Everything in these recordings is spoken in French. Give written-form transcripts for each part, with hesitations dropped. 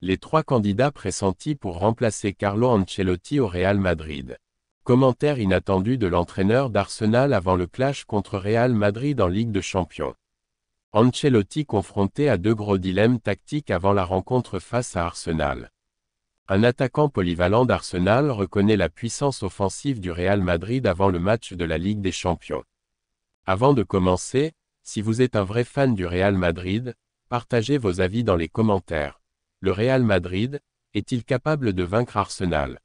Les trois candidats pressentis pour remplacer Carlo Ancelotti au Real Madrid. Commentaire inattendu de l'entraîneur d'Arsenal avant le clash contre Real Madrid en Ligue des Champions. Ancelotti confronté à deux gros dilemmes tactiques avant la rencontre face à Arsenal. Un attaquant polyvalent d'Arsenal reconnaît la puissance offensive du Real Madrid avant le match de la Ligue des Champions. Avant de commencer, si vous êtes un vrai fan du Real Madrid, partagez vos avis dans les commentaires. Le Real Madrid, est-il capable de vaincre Arsenal?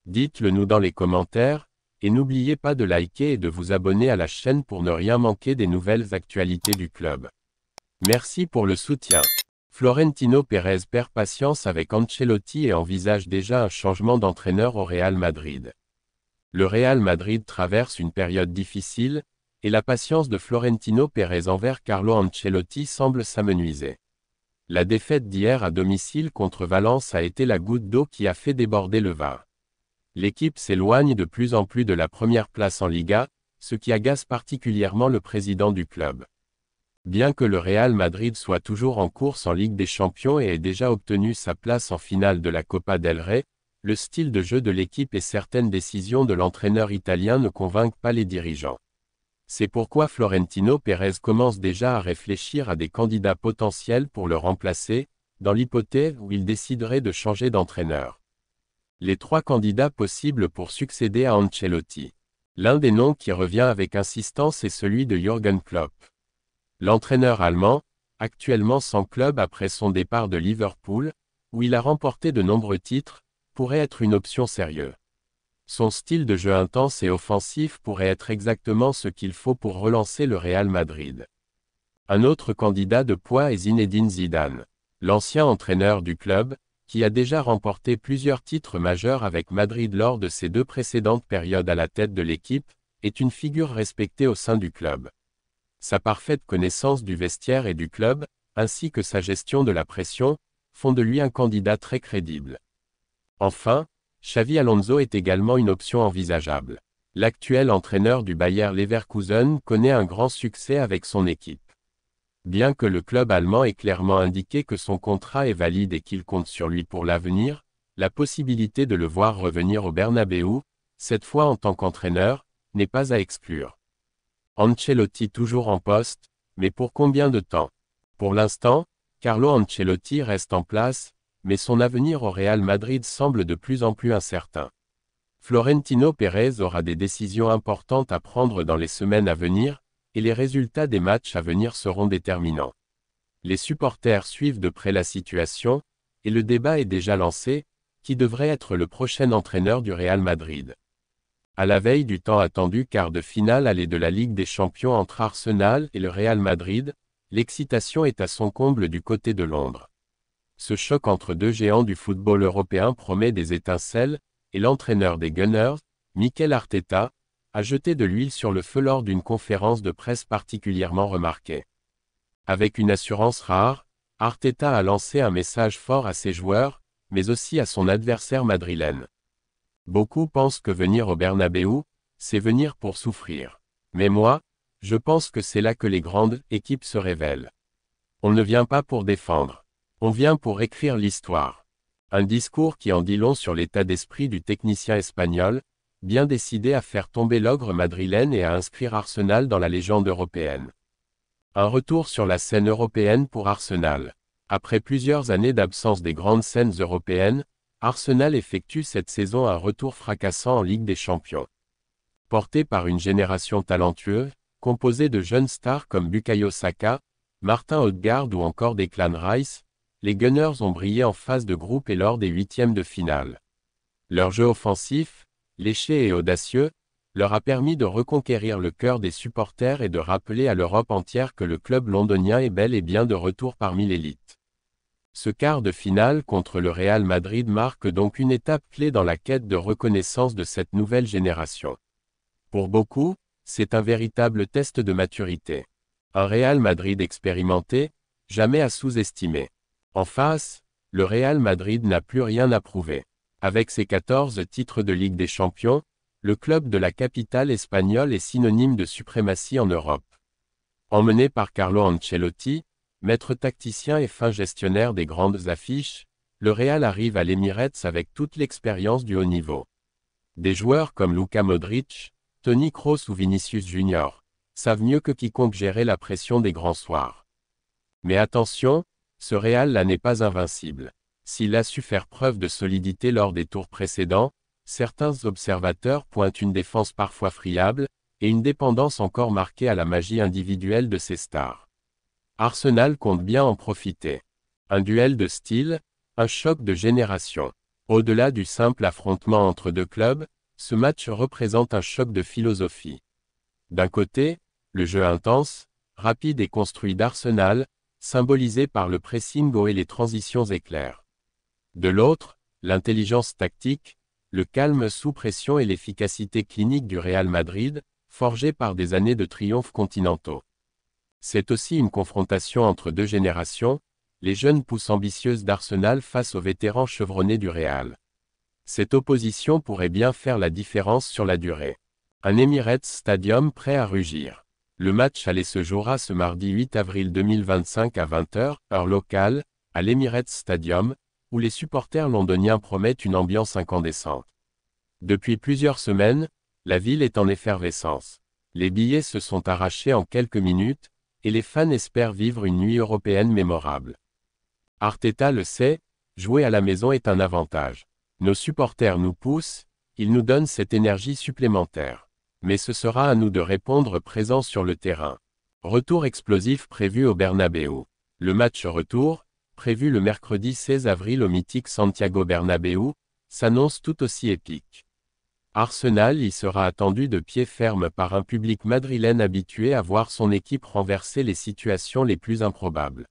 Dites-le nous dans les commentaires, et n'oubliez pas de liker et de vous abonner à la chaîne pour ne rien manquer des nouvelles actualités du club. Merci pour le soutien. Florentino Pérez perd patience avec Ancelotti et envisage déjà un changement d'entraîneur au Real Madrid. Le Real Madrid traverse une période difficile, et la patience de Florentino Pérez envers Carlo Ancelotti semble s'amenuiser. La défaite d'hier à domicile contre Valence a été la goutte d'eau qui a fait déborder le vase. L'équipe s'éloigne de plus en plus de la première place en Liga, ce qui agace particulièrement le président du club. Bien que le Real Madrid soit toujours en course en Ligue des Champions et ait déjà obtenu sa place en finale de la Copa del Rey, le style de jeu de l'équipe et certaines décisions de l'entraîneur italien ne convainquent pas les dirigeants. C'est pourquoi Florentino Pérez commence déjà à réfléchir à des candidats potentiels pour le remplacer, dans l'hypothèse où il déciderait de changer d'entraîneur. Les trois candidats possibles pour succéder à Ancelotti. L'un des noms qui revient avec insistance est celui de Jürgen Klopp. L'entraîneur allemand, actuellement sans club après son départ de Liverpool, où il a remporté de nombreux titres, pourrait être une option sérieuse. Son style de jeu intense et offensif pourrait être exactement ce qu'il faut pour relancer le Real Madrid. Un autre candidat de poids est Zinedine Zidane. L'ancien entraîneur du club, qui a déjà remporté plusieurs titres majeurs avec Madrid lors de ses deux précédentes périodes à la tête de l'équipe, est une figure respectée au sein du club. Sa parfaite connaissance du vestiaire et du club, ainsi que sa gestion de la pression, font de lui un candidat très crédible. Enfin, Xavi Alonso est également une option envisageable. L'actuel entraîneur du Bayer Leverkusen connaît un grand succès avec son équipe. Bien que le club allemand ait clairement indiqué que son contrat est valide et qu'il compte sur lui pour l'avenir, la possibilité de le voir revenir au Bernabéu, cette fois en tant qu'entraîneur, n'est pas à exclure. Ancelotti toujours en poste, mais pour combien de temps? Pour l'instant, Carlo Ancelotti reste en place, mais son avenir au Real Madrid semble de plus en plus incertain. Florentino Pérez aura des décisions importantes à prendre dans les semaines à venir, et les résultats des matchs à venir seront déterminants. Les supporters suivent de près la situation, et le débat est déjà lancé, qui devrait être le prochain entraîneur du Real Madrid. À la veille du temps attendu quart de finale aller de la Ligue des Champions entre Arsenal et le Real Madrid, l'excitation est à son comble du côté de Londres. Ce choc entre deux géants du football européen promet des étincelles, et l'entraîneur des Gunners, Mikel Arteta, a jeté de l'huile sur le feu lors d'une conférence de presse particulièrement remarquée. Avec une assurance rare, Arteta a lancé un message fort à ses joueurs, mais aussi à son adversaire madrilène. Beaucoup pensent que venir au Bernabéu, c'est venir pour souffrir. Mais moi, je pense que c'est là que les grandes équipes se révèlent. On ne vient pas pour défendre. On vient pour écrire l'histoire. Un discours qui en dit long sur l'état d'esprit du technicien espagnol, bien décidé à faire tomber l'ogre madrilène et à inscrire Arsenal dans la légende européenne. Un retour sur la scène européenne pour Arsenal. Après plusieurs années d'absence des grandes scènes européennes, Arsenal effectue cette saison un retour fracassant en Ligue des Champions. Porté par une génération talentueuse, composée de jeunes stars comme Bukayo Saka, Martin Odegaard ou encore Declan Rice, les Gunners ont brillé en phase de groupe et lors des huitièmes de finale. Leur jeu offensif, léché et audacieux, leur a permis de reconquérir le cœur des supporters et de rappeler à l'Europe entière que le club londonien est bel et bien de retour parmi l'élite. Ce quart de finale contre le Real Madrid marque donc une étape clé dans la quête de reconnaissance de cette nouvelle génération. Pour beaucoup, c'est un véritable test de maturité. Un Real Madrid expérimenté, jamais à sous-estimer. En face, le Real Madrid n'a plus rien à prouver. Avec ses 14 titres de Ligue des Champions, le club de la capitale espagnole est synonyme de suprématie en Europe. Emmené par Carlo Ancelotti, maître tacticien et fin gestionnaire des grandes affiches, le Real arrive à l'Emirates avec toute l'expérience du haut niveau. Des joueurs comme Luka Modric, Toni Kroos ou Vinicius Junior savent mieux que quiconque gérer la pression des grands soirs. Mais attention, ce Real-là n'est pas invincible. S'il a su faire preuve de solidité lors des tours précédents, certains observateurs pointent une défense parfois friable, et une dépendance encore marquée à la magie individuelle de ses stars. Arsenal compte bien en profiter. Un duel de style, un choc de génération. Au-delà du simple affrontement entre deux clubs, ce match représente un choc de philosophie. D'un côté, le jeu intense, rapide et construit d'Arsenal, symbolisé par le pressing haut et les transitions éclairs. De l'autre, l'intelligence tactique, le calme sous pression et l'efficacité clinique du Real Madrid, forgés par des années de triomphes continentaux. C'est aussi une confrontation entre deux générations, les jeunes pousses ambitieuses d'Arsenal face aux vétérans chevronnés du Real. Cette opposition pourrait bien faire la différence sur la durée. Un Emirates Stadium prêt à rugir. Le match aller se jouera ce mardi 8 avril 2025 à 20h, heure locale, à l'Emirates Stadium, où les supporters londoniens promettent une ambiance incandescente. Depuis plusieurs semaines, la ville est en effervescence. Les billets se sont arrachés en quelques minutes, et les fans espèrent vivre une nuit européenne mémorable. Arteta le sait, jouer à la maison est un avantage. Nos supporters nous poussent, ils nous donnent cette énergie supplémentaire. Mais ce sera à nous de répondre présents sur le terrain. Retour explosif prévu au Bernabéu. Le match retour, prévu le mercredi 16 avril au mythique Santiago Bernabéu, s'annonce tout aussi épique. Arsenal y sera attendu de pied ferme par un public madrilène habitué à voir son équipe renverser les situations les plus improbables.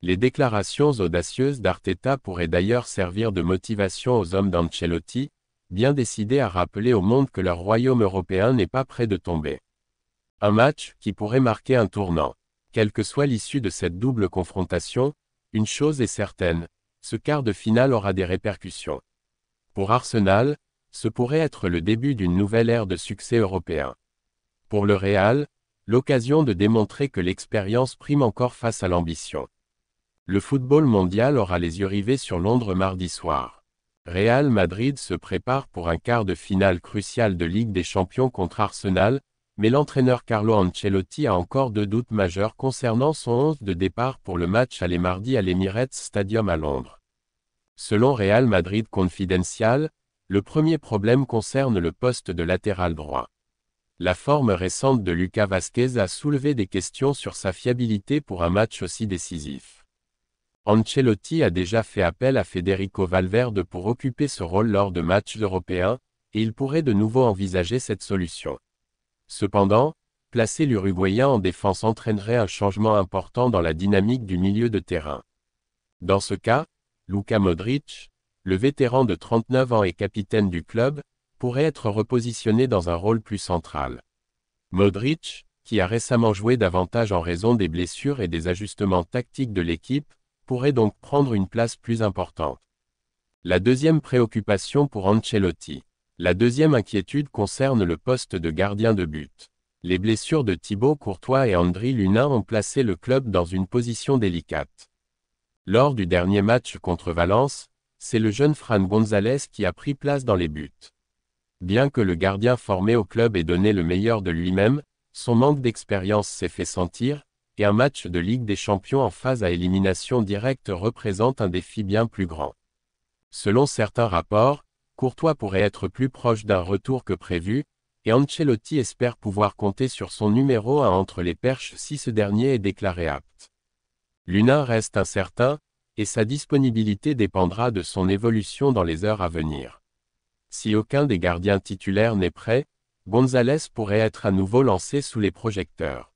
Les déclarations audacieuses d'Arteta pourraient d'ailleurs servir de motivation aux hommes d'Ancelotti, bien décidés à rappeler au monde que leur royaume européen n'est pas près de tomber. Un match qui pourrait marquer un tournant. Quelle que soit l'issue de cette double confrontation, une chose est certaine, ce quart de finale aura des répercussions. Pour Arsenal, ce pourrait être le début d'une nouvelle ère de succès européen. Pour le Real, l'occasion de démontrer que l'expérience prime encore face à l'ambition. Le football mondial aura les yeux rivés sur Londres mardi soir. Real Madrid se prépare pour un quart de finale crucial de Ligue des Champions contre Arsenal, mais l'entraîneur Carlo Ancelotti a encore deux doutes majeurs concernant son 11 de départ pour le match aller mardi à l'Emirates Stadium à Londres. Selon Real Madrid Confidential, le premier problème concerne le poste de latéral droit. La forme récente de Lucas Vázquez a soulevé des questions sur sa fiabilité pour un match aussi décisif. Ancelotti a déjà fait appel à Federico Valverde pour occuper ce rôle lors de matchs européens, et il pourrait de nouveau envisager cette solution. Cependant, placer l'Uruguayen en défense entraînerait un changement important dans la dynamique du milieu de terrain. Dans ce cas, Luka Modric, le vétéran de 39 ans et capitaine du club, pourrait être repositionné dans un rôle plus central. Modric, qui a récemment joué davantage en raison des blessures et des ajustements tactiques de l'équipe, pourrait donc prendre une place plus importante. La deuxième préoccupation pour Ancelotti. La deuxième inquiétude concerne le poste de gardien de but. Les blessures de Thibaut Courtois et Andriy Lunin ont placé le club dans une position délicate. Lors du dernier match contre Valence, c'est le jeune Fran González qui a pris place dans les buts. Bien que le gardien formé au club ait donné le meilleur de lui-même, son manque d'expérience s'est fait sentir, et un match de Ligue des Champions en phase à élimination directe représente un défi bien plus grand. Selon certains rapports, Courtois pourrait être plus proche d'un retour que prévu, et Ancelotti espère pouvoir compter sur son numéro 1 entre les perches si ce dernier est déclaré apte. Lunin reste incertain, et sa disponibilité dépendra de son évolution dans les heures à venir. Si aucun des gardiens titulaires n'est prêt, González pourrait être à nouveau lancé sous les projecteurs.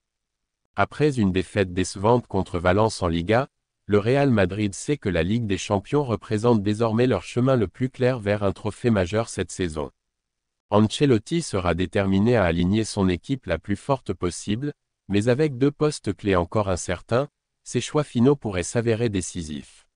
Après une défaite décevante contre Valence en Liga, le Real Madrid sait que la Ligue des Champions représente désormais leur chemin le plus clair vers un trophée majeur cette saison. Ancelotti sera déterminé à aligner son équipe la plus forte possible, mais avec deux postes clés encore incertains, ses choix finaux pourraient s'avérer décisifs.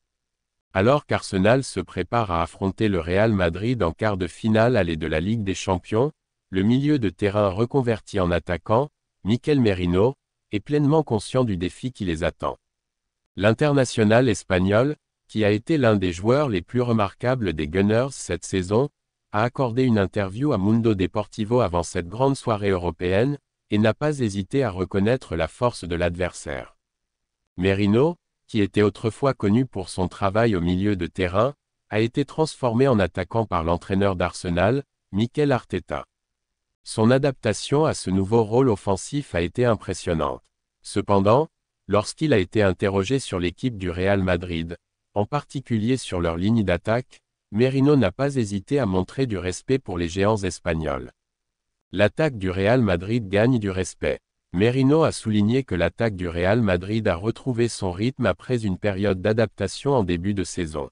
Alors qu'Arsenal se prépare à affronter le Real Madrid en quart de finale aller de la Ligue des Champions, le milieu de terrain reconverti en attaquant, Mikel Merino, est pleinement conscient du défi qui les attend. L'international espagnol, qui a été l'un des joueurs les plus remarquables des Gunners cette saison, a accordé une interview à Mundo Deportivo avant cette grande soirée européenne, et n'a pas hésité à reconnaître la force de l'adversaire. Merino, qui était autrefois connu pour son travail au milieu de terrain, a été transformé en attaquant par l'entraîneur d'Arsenal, Mikel Arteta. Son adaptation à ce nouveau rôle offensif a été impressionnante. Cependant, lorsqu'il a été interrogé sur l'équipe du Real Madrid, en particulier sur leur ligne d'attaque, Merino n'a pas hésité à montrer du respect pour les géants espagnols. L'attaque du Real Madrid gagne du respect. Merino a souligné que l'attaque du Real Madrid a retrouvé son rythme après une période d'adaptation en début de saison.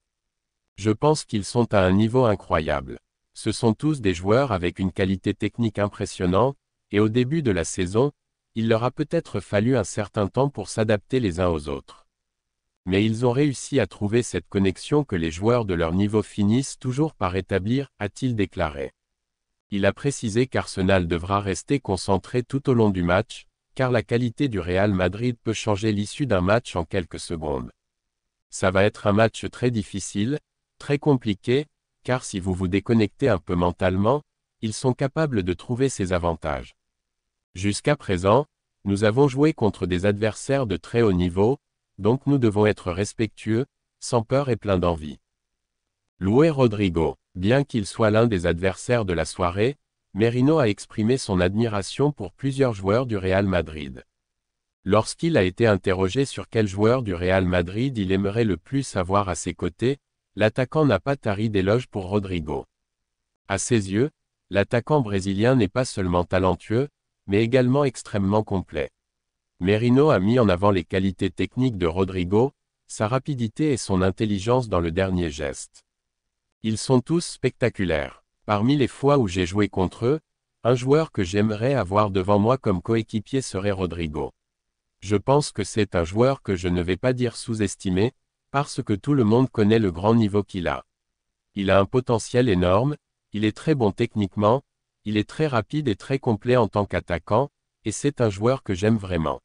Je pense qu'ils sont à un niveau incroyable. Ce sont tous des joueurs avec une qualité technique impressionnante, et au début de la saison, il leur a peut-être fallu un certain temps pour s'adapter les uns aux autres. Mais ils ont réussi à trouver cette connexion que les joueurs de leur niveau finissent toujours par établir, a-t-il déclaré. Il a précisé qu'Arsenal devra rester concentré tout au long du match, car la qualité du Real Madrid peut changer l'issue d'un match en quelques secondes. Ça va être un match très difficile, très compliqué, car si vous vous déconnectez un peu mentalement, ils sont capables de trouver ces avantages. Jusqu'à présent, nous avons joué contre des adversaires de très haut niveau, donc nous devons être respectueux, sans peur et plein d'envie. Loué Rodrigo. Bien qu'il soit l'un des adversaires de la soirée, Merino a exprimé son admiration pour plusieurs joueurs du Real Madrid. Lorsqu'il a été interrogé sur quel joueur du Real Madrid il aimerait le plus avoir à ses côtés, l'attaquant n'a pas tari d'éloges pour Rodrigo. À ses yeux, l'attaquant brésilien n'est pas seulement talentueux, mais également extrêmement complet. Merino a mis en avant les qualités techniques de Rodrigo, sa rapidité et son intelligence dans le dernier geste. Ils sont tous spectaculaires. Parmi les fois où j'ai joué contre eux, un joueur que j'aimerais avoir devant moi comme coéquipier serait Rodrigo. Je pense que c'est un joueur que je ne vais pas dire sous-estimé, parce que tout le monde connaît le grand niveau qu'il a. Il a un potentiel énorme, il est très bon techniquement, il est très rapide et très complet en tant qu'attaquant, et c'est un joueur que j'aime vraiment.